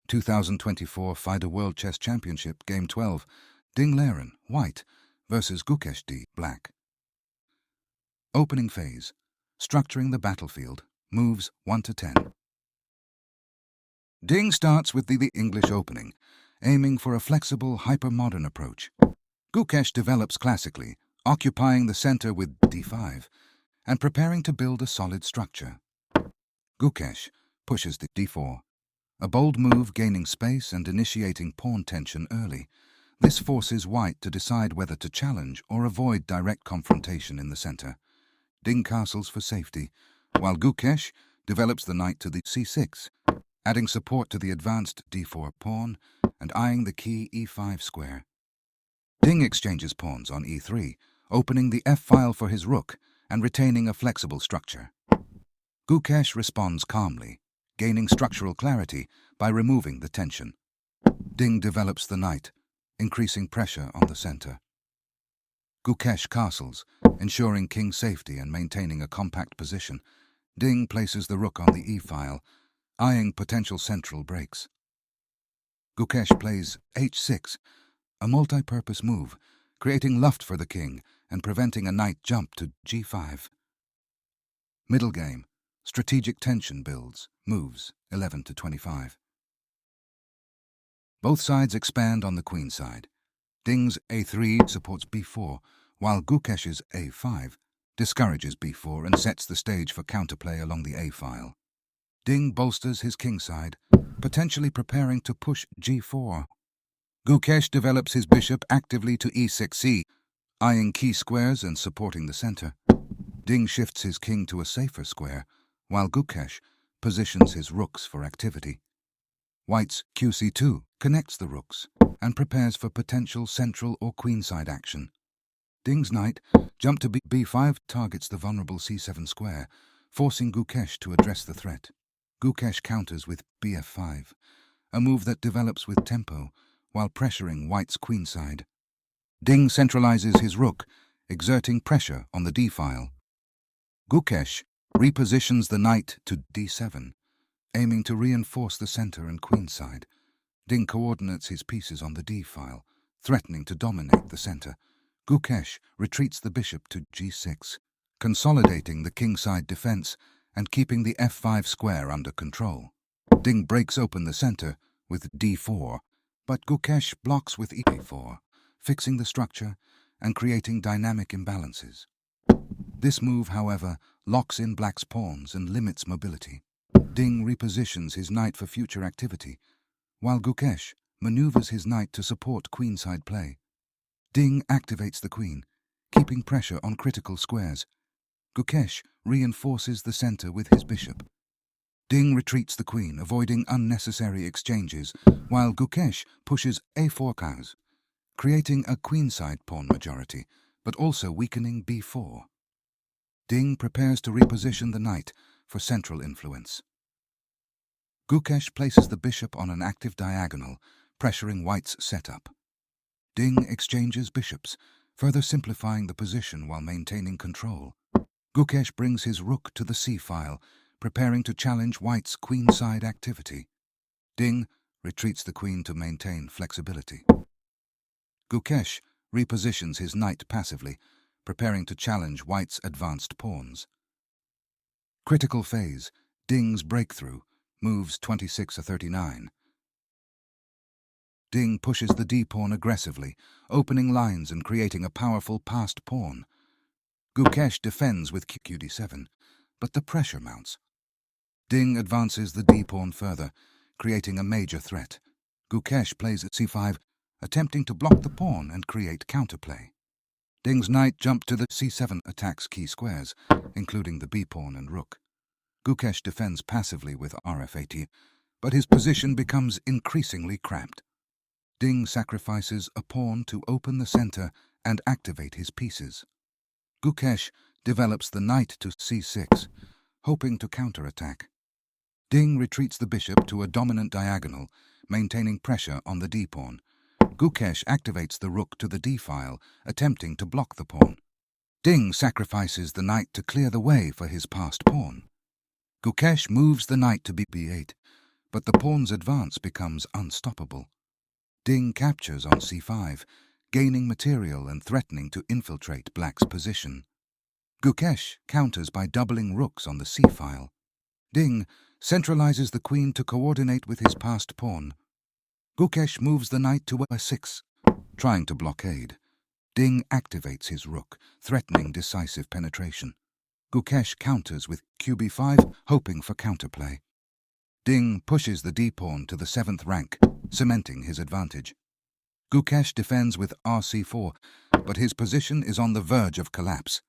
2024 FIDE World Chess Championship, Game 12, Ding Liren, white, versus Gukesh D, black. Opening phase. Structuring the battlefield. Moves 1 to 10. Ding starts with the English opening, aiming for a flexible, hyper-modern approach. Gukesh develops classically, occupying the center with d5, and preparing to build a solid structure. Gukesh pushes the d4, a bold move gaining space and initiating pawn tension early. This forces white to decide whether to challenge or avoid direct confrontation in the center. Ding castles for safety, while Gukesh develops the knight to the c6, adding support to the advanced d4 pawn and eyeing the key e5 square. Ding exchanges pawns on e3, opening the f-file for his rook and retaining a flexible structure. Gukesh responds calmly, gaining structural clarity by removing the tension. Ding develops the knight, increasing pressure on the center. Gukesh castles, ensuring king safety and maintaining a compact position. Ding places the rook on the e-file, eyeing potential central breaks. Gukesh plays h6, a multi-purpose move, creating luft for the king and preventing a knight jump to g5. Middle game. Strategic tension builds, moves 11 to 25. Both sides expand on the queen side. Ding's a3 supports b4, while Gukesh's a5 discourages b4 and sets the stage for counterplay along the a-file. Ding bolsters his king side, potentially preparing to push g4. Gukesh develops his bishop actively to e6c, eyeing key squares and supporting the center. Ding shifts his king to a safer square, while Gukesh positions his rooks for activity. White's qc2 connects the rooks and prepares for potential central or queenside action. Ding's knight jump to b5 targets the vulnerable c7 square, forcing Gukesh to address the threat. Gukesh counters with bf5, a move that develops with tempo while pressuring White's queenside. Ding centralizes his rook, exerting pressure on the d-file. Gukesh repositions the knight to d7, aiming to reinforce the center and queenside. Ding coordinates his pieces on the d-file, threatening to dominate the center. Gukesh retreats the bishop to g6, consolidating the kingside defense and keeping the f5 square under control. Ding breaks open the center with d4, but Gukesh blocks with e4, fixing the structure and creating dynamic imbalances. This move, however, locks in black's pawns and limits mobility. Ding repositions his knight for future activity, while Gukesh maneuvers his knight to support queenside play. Ding activates the queen, keeping pressure on critical squares. Gukesh reinforces the center with his bishop. Ding retreats the queen, avoiding unnecessary exchanges, while Gukesh pushes a4 cows, creating a queenside pawn majority, but also weakening b4. Ding prepares to reposition the knight for central influence. Gukesh places the bishop on an active diagonal, pressuring White's setup. Ding exchanges bishops, further simplifying the position while maintaining control. Gukesh brings his rook to the c-file, preparing to challenge White's queenside activity. Ding retreats the queen to maintain flexibility. Gukesh repositions his knight passively, preparing to challenge White's advanced pawns. Critical phase. Ding's breakthrough, moves 26 to 39. Ding pushes the d-pawn aggressively, opening lines and creating a powerful passed pawn. Gukesh defends with qd7, but the pressure mounts. Ding advances the d-pawn further, creating a major threat. Gukesh plays at c5, attempting to block the pawn and create counterplay. Ding's knight jump to the c7 attacks key squares, including the b-pawn and rook. Gukesh defends passively with rf8, but his position becomes increasingly cramped. Ding sacrifices a pawn to open the center and activate his pieces. Gukesh develops the knight to c6, hoping to counterattack. Ding retreats the bishop to a dominant diagonal, maintaining pressure on the d-pawn. Gukesh activates the rook to the d-file, attempting to block the pawn. Ding sacrifices the knight to clear the way for his passed pawn. Gukesh moves the knight to b8, but the pawn's advance becomes unstoppable. Ding captures on c5, gaining material and threatening to infiltrate black's position. Gukesh counters by doubling rooks on the c-file. Ding centralizes the queen to coordinate with his passed pawn. Gukesh moves the knight to a6, trying to blockade. Ding activates his rook, threatening decisive penetration. Gukesh counters with qb5, hoping for counterplay. Ding pushes the d-pawn to the 7th rank, cementing his advantage. Gukesh defends with rc4, but his position is on the verge of collapse.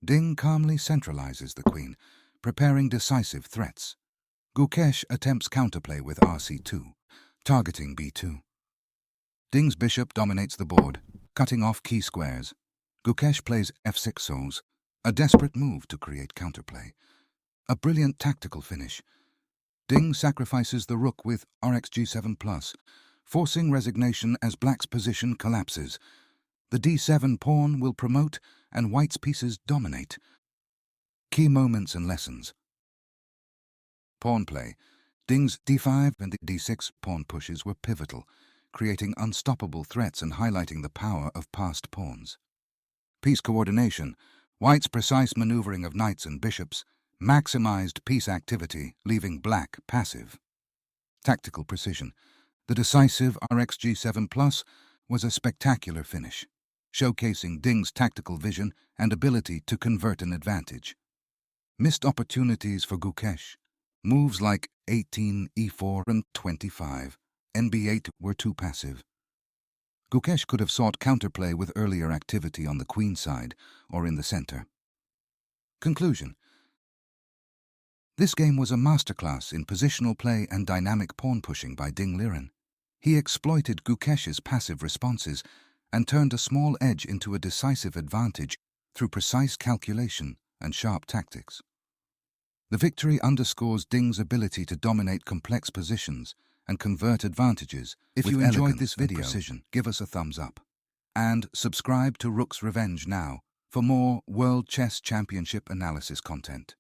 Ding calmly centralizes the queen, preparing decisive threats. Gukesh attempts counterplay with rc2, targeting b2. Ding's bishop dominates the board, cutting off key squares. Gukesh plays f6 soles, a desperate move to create counterplay. A brilliant tactical finish. Ding sacrifices the rook with rxg7+, forcing resignation as black's position collapses. The d7 pawn will promote and white's pieces dominate. Key moments and lessons. Pawn play. Ding's d5 and the d6 pawn pushes were pivotal, creating unstoppable threats and highlighting the power of passed pawns. Piece coordination. White's precise maneuvering of knights and bishops maximized piece activity, leaving black passive. Tactical precision. The decisive rxg7+ was a spectacular finish, showcasing Ding's tactical vision and ability to convert an advantage. Missed opportunities for Gukesh. Moves like 18, e4, and 25, nb8 were too passive. Gukesh could have sought counterplay with earlier activity on the queen side or in the center. Conclusion. This game was a masterclass in positional play and dynamic pawn pushing by Ding Liren. He exploited Gukesh's passive responses and turned a small edge into a decisive advantage through precise calculation and sharp tactics. The victory underscores Ding's ability to dominate complex positions and convert advantages. If you enjoyed this video, give us a thumbs up. And subscribe to Rook's Revenge now for more World Chess Championship analysis content.